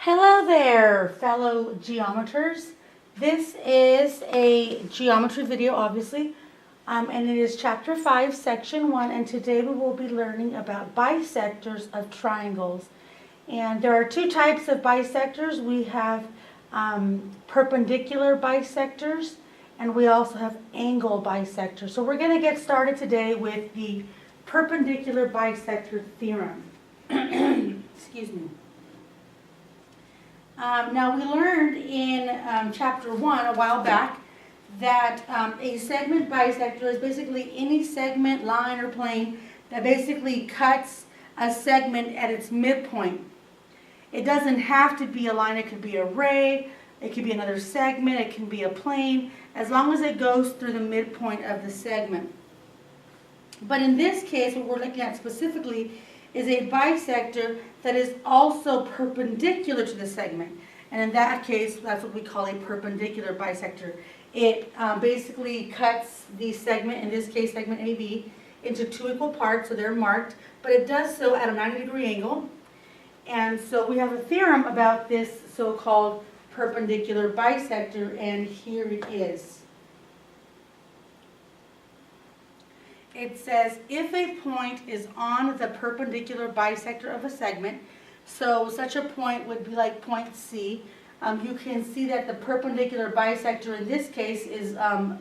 Hello there, fellow geometers. This is a geometry video, obviously, and it is Chapter 5, Section 1, and today we will be learning about bisectors of triangles. And there are two types of bisectors. We have perpendicular bisectors, and we also have angle bisectors. So we're going to get started today with the perpendicular bisector theorem. Excuse me. Now we learned in Chapter 1 a while back that a segment bisector is basically any segment, line, or plane that basically cuts a segment at its midpoint. It doesn't have to be a line, it could be a ray, it could be another segment, it can be a plane, as long as it goes through the midpoint of the segment. But in this case, what we're looking at specifically is a bisector that is also perpendicular to the segment. And in that case, that's what we call a perpendicular bisector. It basically cuts the segment, in this case segment AB, into two equal parts, so they're marked, but it does so at a 90-degree angle. And so we have a theorem about this so-called perpendicular bisector, and here it is. It says, if a point is on the perpendicular bisector of a segment, so such a point would be like point C. You can see that the perpendicular bisector in this case is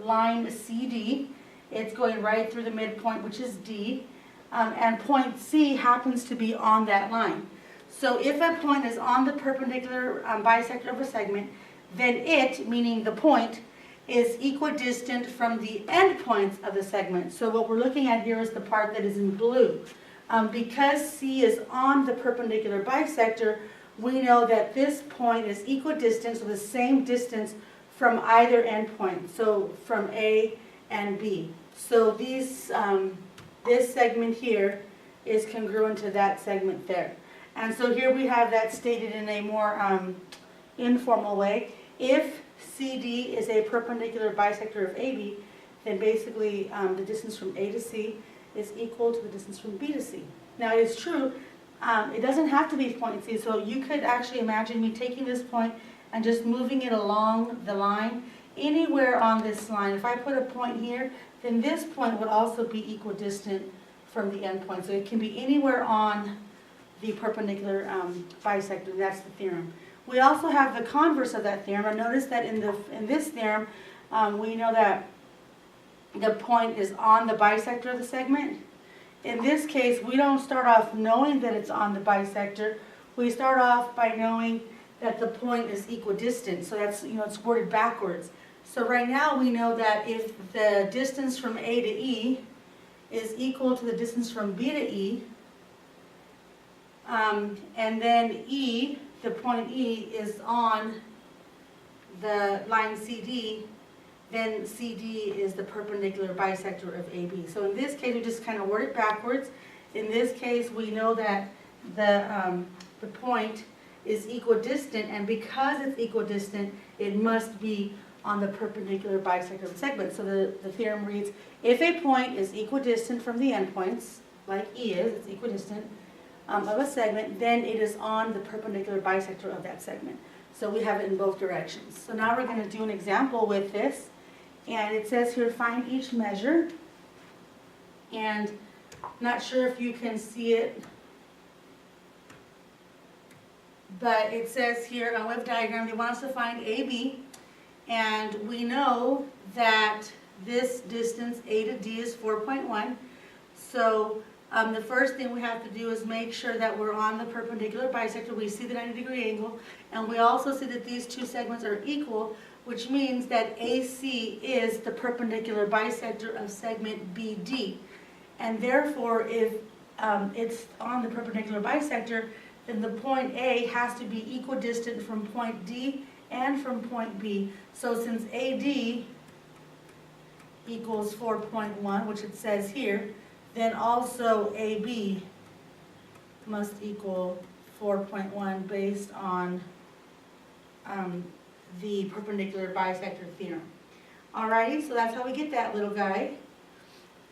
line CD. It's going right through the midpoint, which is D. And point C happens to be on that line. So if a point is on the perpendicular bisector of a segment, then it, meaning the point, is equidistant from the endpoints of the segment. So what we're looking at here is the part that is in blue. Because C is on the perpendicular bisector, we know that this point is equidistant, so the same distance from either endpoint, so from A and B. So these, this segment here is congruent to that segment there. And so here we have that stated in a more informal way. If CD is a perpendicular bisector of AB, then basically the distance from A to C is equal to the distance from B to C. Now it is true, it doesn't have to be point C, so you could actually imagine me taking this point and just moving it along the line anywhere on this line. If I put a point here, then this point would also be equidistant from the endpoint. So it can be anywhere on the perpendicular bisector, and that's the theorem. We also have the converse of that theorem. And notice that in this theorem, we know that the point is on the bisector of the segment. In this case, we don't start off knowing that it's on the bisector. We start off by knowing that the point is equidistant. So that's, it's worded backwards. So right now we know that if the distance from A to E is equal to the distance from B to E, and then E, the point E is on the line CD, then CD is the perpendicular bisector of AB. So in this case, we just kind of word it backwards. In this case, we know that the point is equidistant, and because it's equidistant, it must be on the perpendicular bisector of the segment. So the theorem reads, if a point is equidistant from the endpoints, like E is, it's equidistant, of a segment, then it is on the perpendicular bisector of that segment. So we have it in both directions. So now we're going to do an example with this. And it says here, find each measure. And not sure if you can see it, but it says here on wave diagram, they want us to find AB. And we know that this distance, A to D, is 4.1. So the first thing we have to do is make sure that we're on the perpendicular bisector. We see the 90-degree angle, and we also see that these two segments are equal, which means that AC is the perpendicular bisector of segment BD. And therefore, if it's on the perpendicular bisector, then the point A has to be equidistant from point D and from point B. So since AD equals 4.1, which it says here, then also AB must equal 4.1 based on the perpendicular bisector theorem. Alrighty, so that's how we get that little guy.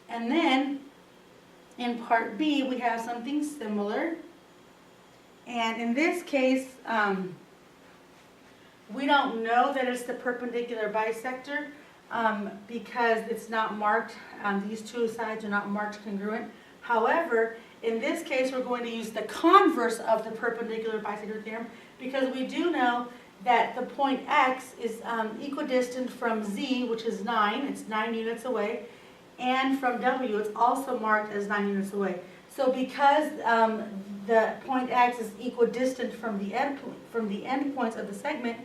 And then in part B, we have something similar. And in this case, we don't know that it's the perpendicular bisector because it's not marked, these two sides are not marked congruent. However, in this case, we're going to use the converse of the perpendicular bisector theorem because we do know that the point X is equidistant from Z, which is 9, it's 9 units away, and from W, it's also marked as 9 units away. So because the point X is equidistant from the endpoints of the segment,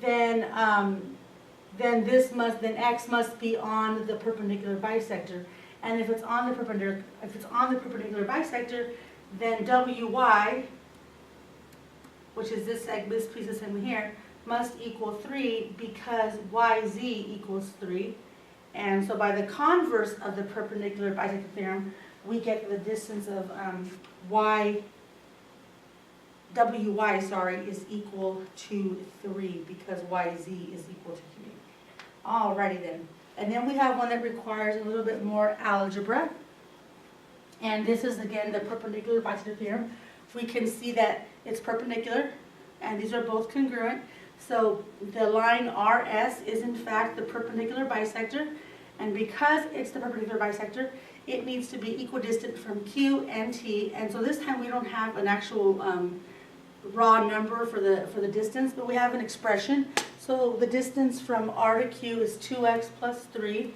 then X must be on the perpendicular bisector. And if it's on the perpendicular bisector, then WY, which is this piece of segment here, must equal 3 because YZ equals 3. And so by the converse of the perpendicular bisector theorem, we get the distance of WY is equal to 3 because YZ is equal to 3. Alrighty then. And then we have one that requires a little bit more algebra. And this is again the perpendicular bisector theorem. We can see that it's perpendicular and these are both congruent. So the line RS is in fact the perpendicular bisector. And because it's the perpendicular bisector, it needs to be equidistant from Q and T. And so this time we don't have an actual raw number for the distance, but we have an expression. So the distance from R to Q is 2x plus 3.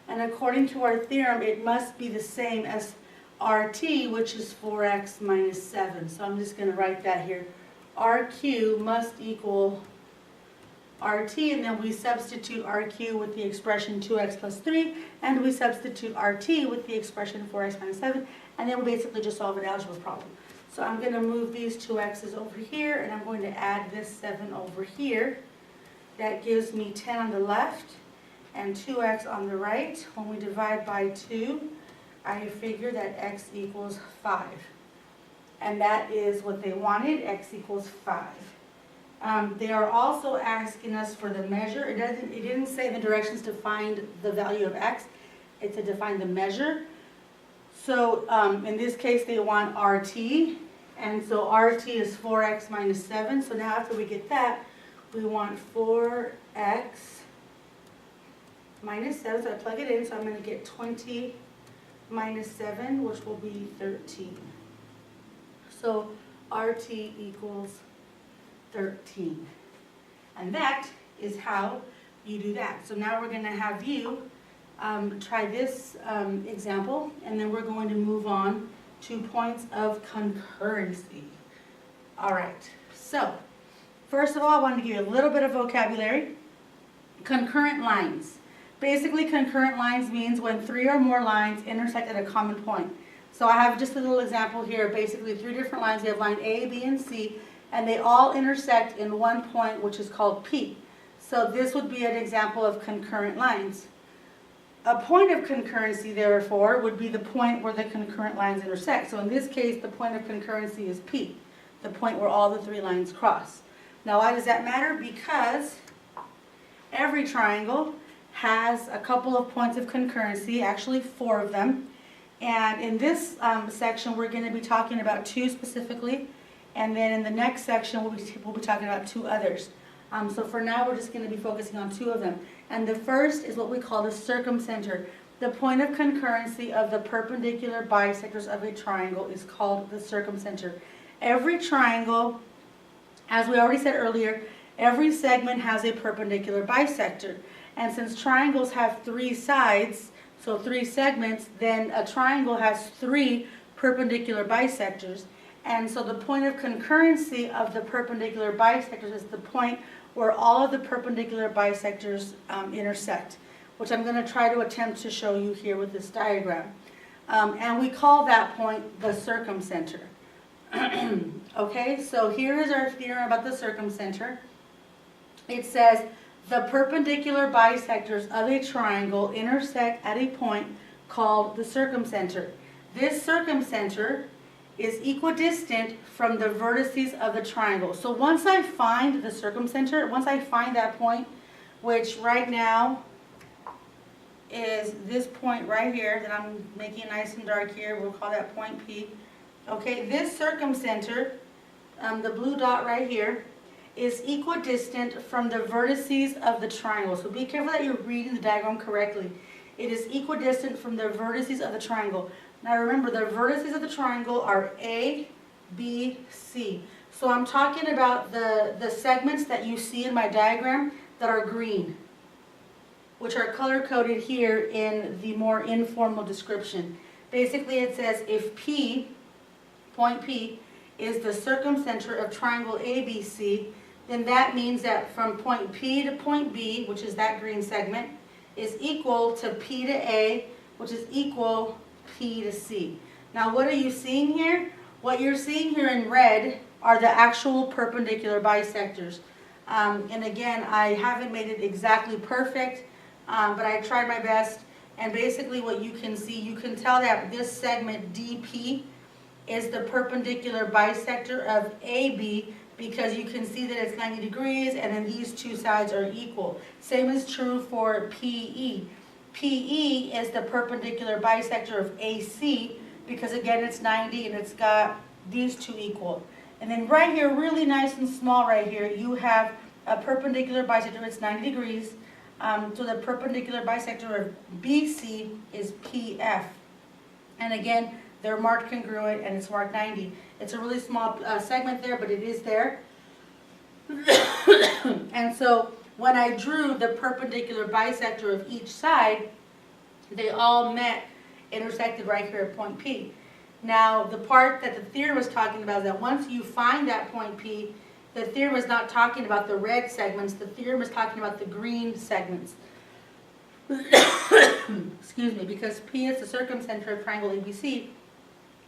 And according to our theorem, it must be the same as RT, which is 4x minus 7. So I'm just going to write that here. RQ must equal RT, and then we substitute RQ with the expression 2x plus 3, and we substitute RT with the expression 4x minus 7, and then we basically just solve an algebra problem. So I'm going to move these two x's over here, and I'm going to add this 7 over here. That gives me 10 on the left and 2x on the right. When we divide by 2, I figure that x equals 5. And that is what they wanted, x equals 5. They are also asking us for the measure. It didn't say the directions to find the value of x. It's to define the measure. So in this case, they want RT. And so RT is 4x minus 7. So now after we get that, we want 4x minus 7. So I plug it in. So I'm going to get 20 minus 7, which will be 13. So RT equals 13. And that is how you do that. So now we're going to have you try this example, and then we're going to move on to points of concurrency. All right, so first of all, I want to give you a little bit of vocabulary. Concurrent lines. Basically, concurrent lines means when 3 or more lines intersect at a common point. So I have just a little example here, basically 3 different lines. We have line A, B, and C, and they all intersect in one point, which is called P. So this would be an example of concurrent lines. A point of concurrency, therefore, would be the point where the concurrent lines intersect. So in this case, the point of concurrency is P, the point where all the 3 lines cross. Now, why does that matter? Because every triangle has a couple of points of concurrency, actually 4 of them. And in this section, we're going to be talking about 2 specifically. And then in the next section, we'll be talking about 2 others. So for now, we're just going to be focusing on 2 of them. And the first is what we call the circumcenter. The point of concurrency of the perpendicular bisectors of a triangle is called the circumcenter. Every triangle, as we already said earlier, every segment has a perpendicular bisector. And since triangles have 3 sides, so 3 segments, then a triangle has 3 perpendicular bisectors. And so the point of concurrency of the perpendicular bisectors is the point where all of the perpendicular bisectors intersect, which I'm going to try to attempt to show you here with this diagram. And we call that point the circumcenter. Okay, so here is our theorem about the circumcenter. It says the perpendicular bisectors of a triangle intersect at a point called the circumcenter. This circumcenter is equidistant from the vertices of the triangle. So once I find the circumcenter, once I find that point, which right now is this point right here that I'm making nice and dark here, we'll call that point P. Okay, this circumcenter the blue dot right here, is equidistant from the vertices of the triangle. So be careful that you're reading the diagram correctly. It is equidistant from the vertices of the triangle. Now remember, the vertices of the triangle are A, B, C. So I'm talking about the segments that you see in my diagram that are green, which are color-coded here in the more informal description. Basically it says if P, point P, is the circumcenter of triangle ABC, then that means that from point P to point B, which is that green segment, is equal to P to A, which is equal P to C. Now what are you seeing here? What you're seeing here in red are the actual perpendicular bisectors. And again, I haven't made it exactly perfect, but I tried my best. And basically what you can see, you can tell that this segment DP is the perpendicular bisector of AB, because you can see that it's 90 degrees and then these two sides are equal. Same is true for PE. PE is the perpendicular bisector of AC, because again it's 90 and it's got these two equal. And then right here, really nice and small right here, you have a perpendicular bisector, it's 90 degrees. So the perpendicular bisector of BC is PF. And again, they're marked congruent and it's marked 90. It's a really small segment there, but it is there. And so when I drew the perpendicular bisector of each side, they all intersected right here at point P. Now, the part that the theorem is talking about is that once you find that point P, the theorem is not talking about the red segments, the theorem is talking about the green segments. Excuse me, because P is the circumcenter of triangle ABC,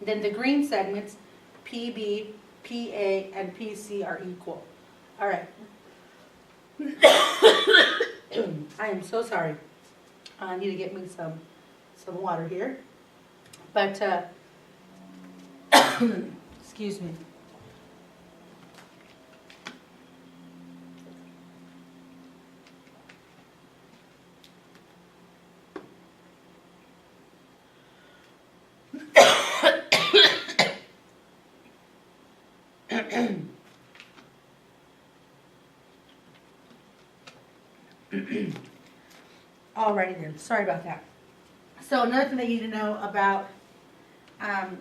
then the green segments, PB, PA, and PC are equal. All right. I am so sorry. I need to get me some water here. But, excuse me. Alrighty then, sorry about that. So another thing that you need to know about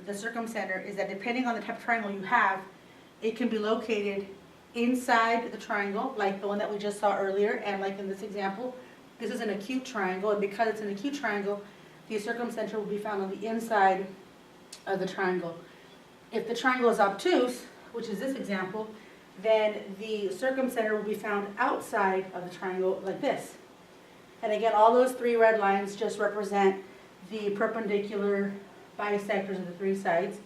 the circumcenter is that depending on the type of triangle you have, it can be located inside the triangle, like the one that we just saw earlier, and like in this example, this is an acute triangle, and because it's an acute triangle, the circumcenter will be found on the inside of the triangle. If the triangle is obtuse, which is this example, then the circumcenter will be found outside of the triangle like this. And again, all those three red lines just represent the perpendicular bisectors of the three sides.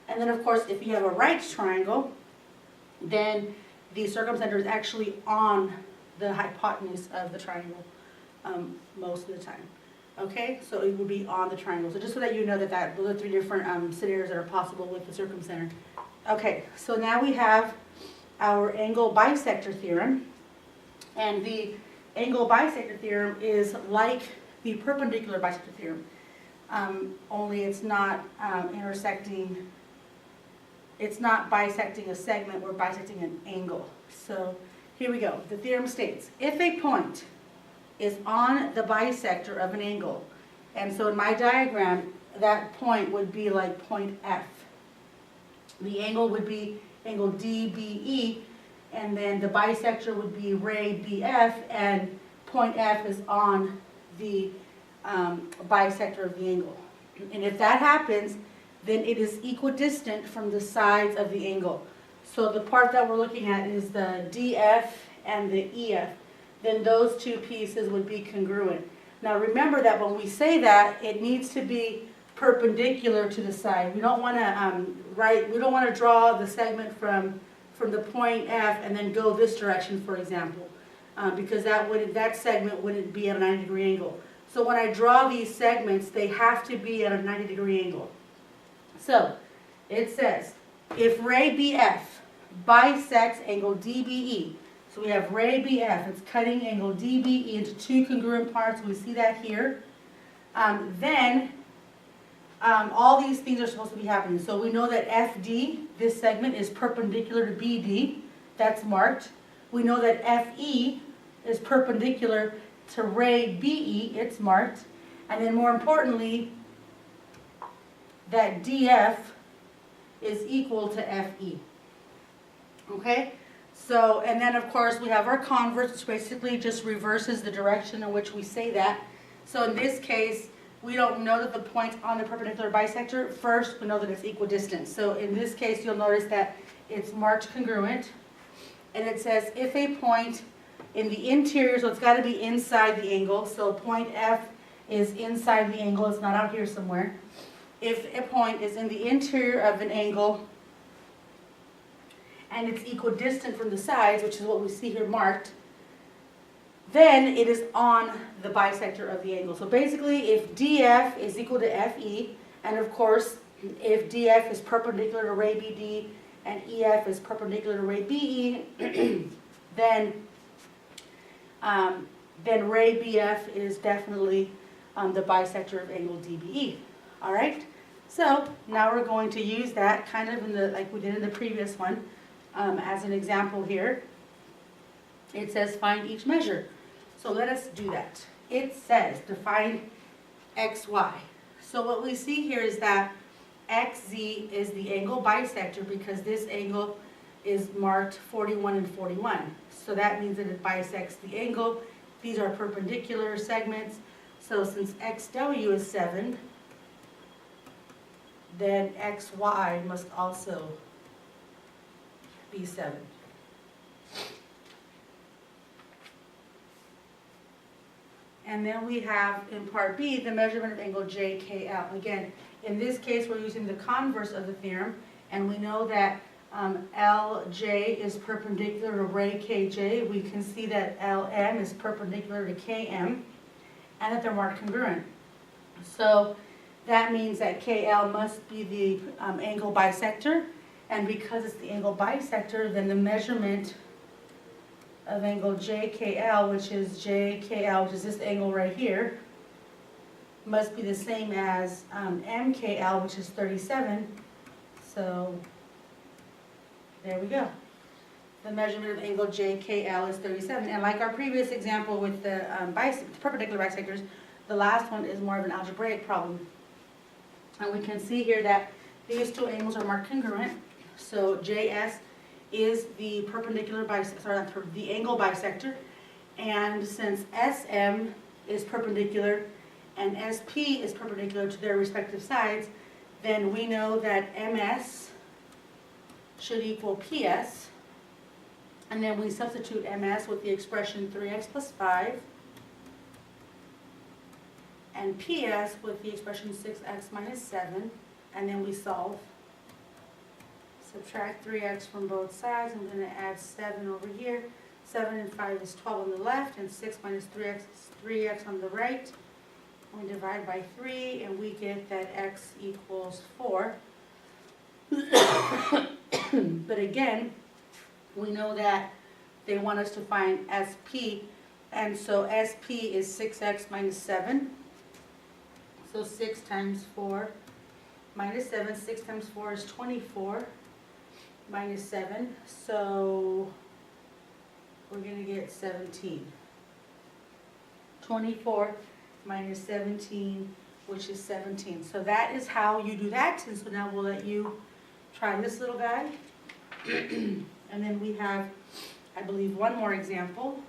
And then of course, if you have a right triangle, then the circumcenter is actually on the hypotenuse of the triangle most of the time. Okay, so it will be on the triangle. So just so that you know that those are three different scenarios that are possible with the circumcenter. Okay, so now we have our angle bisector theorem. And the angle bisector theorem is like the perpendicular bisector theorem, only it's not it's not bisecting a segment, we're bisecting an angle. So here we go. The theorem states, if a point is on the bisector of an angle, and so in my diagram, that point would be like point F. The angle would be angle DBE, and then the bisector would be ray BF, and point F is on the bisector of the angle. And if that happens, then it is equidistant from the sides of the angle. So the part that we're looking at is the DF and the EF. Then those two pieces would be congruent. Now remember that when we say that, it needs to be perpendicular to the side. We don't want to draw the segment from the point F and then go this direction, for example, because that segment wouldn't be at a 90-degree angle. So when I draw these segments, they have to be at a 90-degree angle. So it says, if ray BF bisects angle DBE, so we have ray BF, it's cutting angle DBE into two congruent parts, we see that here, then all these things are supposed to be happening. So we know that FD, this segment, is perpendicular to BD. That's marked. We know that FE is perpendicular to ray BE. It's marked. And then more importantly, that DF is equal to FE. Okay? So, and then of course we have our converse, which basically just reverses the direction in which we say that. So in this case, we don't know that the point on the perpendicular bisector. First, we know that it's equidistant. So in this case, you'll notice that it's marked congruent. And it says if a point in the interior, so it's got to be inside the angle. So point F is inside the angle. It's not out here somewhere. If a point is in the interior of an angle and it's equidistant from the sides, which is what we see here marked, then it is on the bisector of the angle. So basically, if DF is equal to FE, and of course, if DF is perpendicular to ray BD and EF is perpendicular to ray BE, then ray BF is definitely the bisector of angle DBE. All right. So now we're going to use that kind of in the like we did in the previous one as an example here. It says find each measure. So let us do that. It says to find XY. So what we see here is that XZ is the angle bisector because this angle is marked 41 and 41. So that means that it bisects the angle. These are perpendicular segments. So since XW is 7, then XY must also be 7. And then we have in part B the measurement of angle JKL. Again, in this case we're using the converse of the theorem, and we know that LJ is perpendicular to ray KJ. We can see that LM is perpendicular to KM, and that they're marked congruent. So that means that KL must be the angle bisector, and because it's the angle bisector, then the measurement of angle JKL, which is JKL, which is this angle right here, must be the same as MKL, which is 37. So there we go. The measurement of angle JKL is 37. And like our previous example with the perpendicular bisectors, the last one is more of an algebraic problem. And we can see here that these two angles are marked congruent. So JS is the perpendicular the angle bisector, and since SM is perpendicular and SP is perpendicular to their respective sides, then we know that MS should equal PS, and then we substitute MS with the expression 3x plus 5 and PS with the expression 6x minus 7, and then we solve. Subtract 3x from both sides. I'm going to add 7 over here. 7 and 5 is 12 on the left, and 6 minus 3x is 3x on the right. We divide by 3, and we get that x equals 4. But again, we know that they want us to find SP, and so SP is 6x minus 7. So 6 times 4 minus 7. 6 times 4 is 24. Minus 7, so we're going to get 17. 24 minus 17, which is 17. So that is how you do that. And so now we'll let you try this little guy. And then we have, I believe, one more example.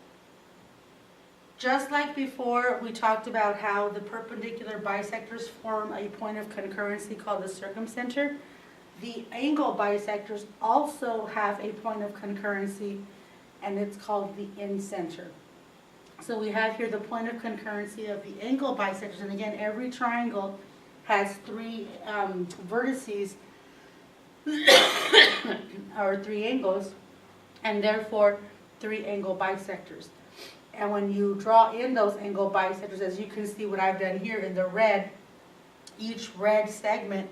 Just like before, we talked about how the perpendicular bisectors form a point of concurrency called the circumcenter. The angle bisectors also have a point of concurrency, and it's called the incenter. So we have here the point of concurrency of the angle bisectors, and again, every triangle has 3 vertices or 3 angles, and therefore 3 angle bisectors. And when you draw in those angle bisectors, as you can see what I've done here in the red, each red segment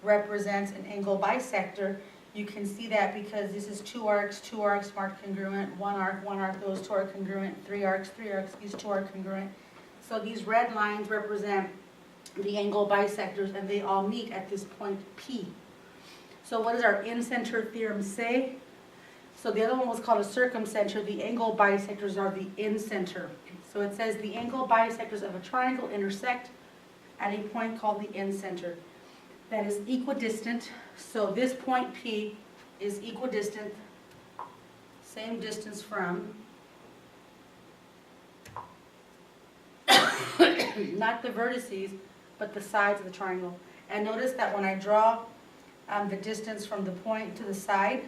represents an angle bisector. You can see that because this is 2 arcs marked congruent, 1 arc, those 2 are congruent, 3 arcs, these 2 are congruent. So these red lines represent the angle bisectors, and they all meet at this point P. So what does our incenter theorem say? So the other one was called a circumcenter. The angle bisectors are the incenter. So it says the angle bisectors of a triangle intersect at a point called the incenter. That is equidistant. So this point P is equidistant, same distance from, not the vertices, but the sides of the triangle. And notice that when I draw the distance from the point to the side,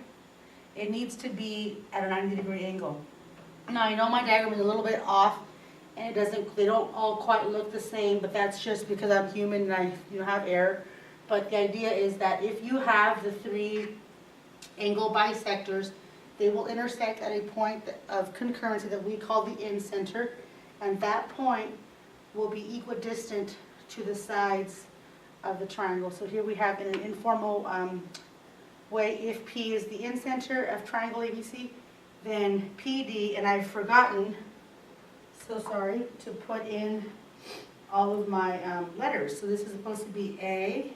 it needs to be at a 90-degree angle. Now I know my diagram is a little bit off, and they don't all quite look the same, but that's just because I'm human and I have error. But the idea is that if you have the three angle bisectors, they will intersect at a point of concurrency that we call the incenter, and that point will be equidistant to the sides of the triangle. So here we have in an informal way, if P is the incenter of triangle ABC, then PD, and I've forgotten, so sorry, to put in all of my letters. So this is supposed to be A,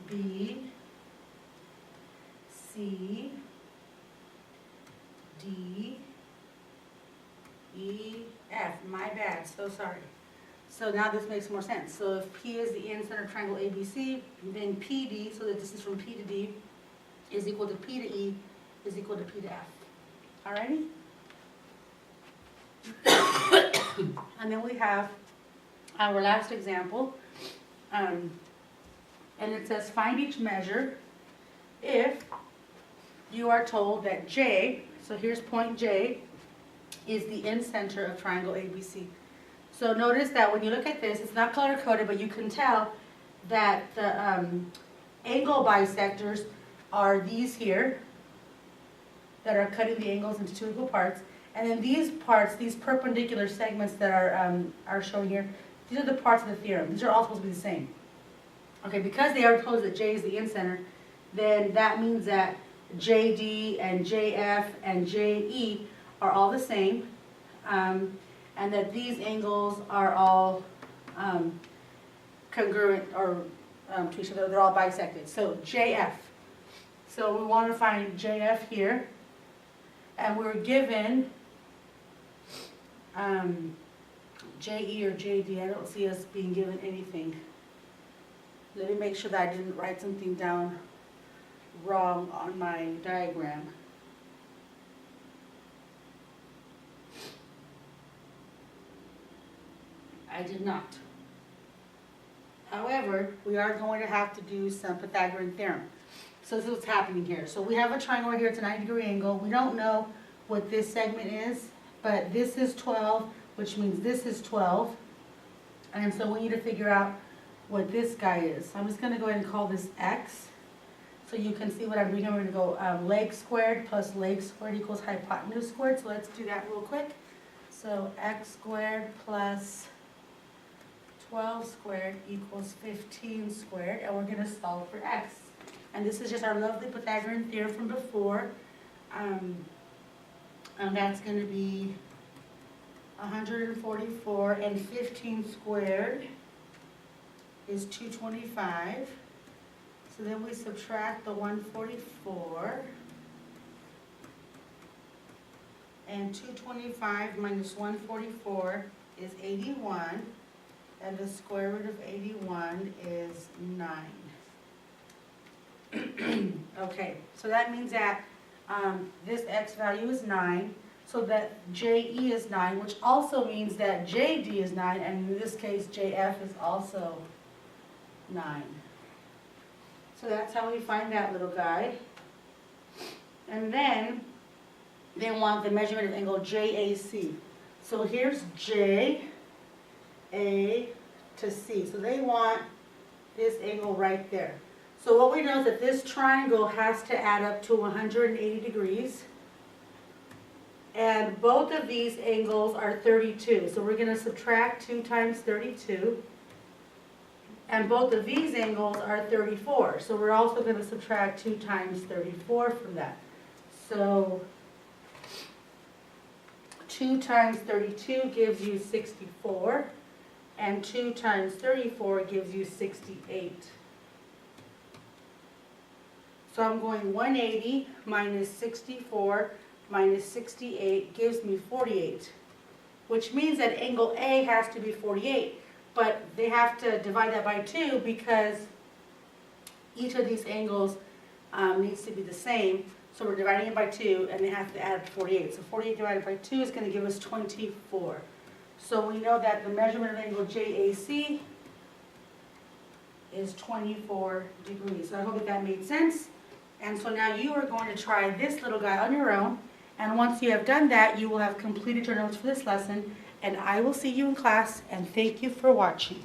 B, C, D, E, F. My bad, so sorry. So now this makes more sense. So if P is the incenter of triangle ABC, then PD, so the distance from P to D, is equal to P to E, is equal to P to F. Alrighty? And then we have our last example. And it says find each measure if you are told that J, so here's point J, is the incenter of triangle ABC. So notice that when you look at this, it's not color-coded, but you can tell that the angle bisectors are these here that are cutting the angles into two equal parts. And then these parts, these perpendicular segments that are shown here, these are the parts of the theorem. These are all supposed to be the same. Okay, because they are told that J is the incenter, then that means that JD and JF and JE are all the same, and that these angles are all congruent or to each other. They're all bisected. So JF. So we want to find JF here, and we're given JE or JD. I don't see us being given anything. Let me make sure that I didn't write something down wrong on my diagram. I did not. However, we are going to have to do some Pythagorean theorem. So this is what's happening here. So we have a triangle right here, it's a 90-degree angle. We don't know what this segment is, but this is 12, which means this is 12. And so we need to figure out what this guy is. So I'm just going to go ahead and call this X. So you can see what I'm doing. We're going to go leg squared plus leg squared equals hypotenuse squared. So let's do that real quick. So X squared plus 12 squared equals 15 squared, and we're going to solve for X. And this is just our lovely Pythagorean theorem from before. And that's going to be 144, and 15 squared is 225. So then we subtract the 144, and 225 minus 144 is 81, and the square root of 81 is 9. Okay, so that means that this X value is 9, so that JE is 9, which also means that JD is 9, and in this case JF is also 9. So that's how we find that little guy. And then they want the measurement of angle JAC. So here's J, A to C. So they want this angle right there. So what we know is that this triangle has to add up to 180 degrees. And both of these angles are 32. So we're going to subtract 2 times 32. And both of these angles are 34. So we're also going to subtract 2 times 34 from that. So 2 times 32 gives you 64. and 2 times 34 gives you 68. So I'm going 180 minus 64 minus 68 gives me 48, which means that angle A has to be 48, but they have to divide that by 2 because each of these angles needs to be the same. So we're dividing it by 2, and they have to add 48. So 48 divided by 2 is going to give us 24. So we know that the measurement of angle JAC is 24 degrees. So I hope that made sense. And so now you are going to try this little guy on your own. And once you have done that, you will have completed your notes for this lesson. And I will see you in class, and thank you for watching.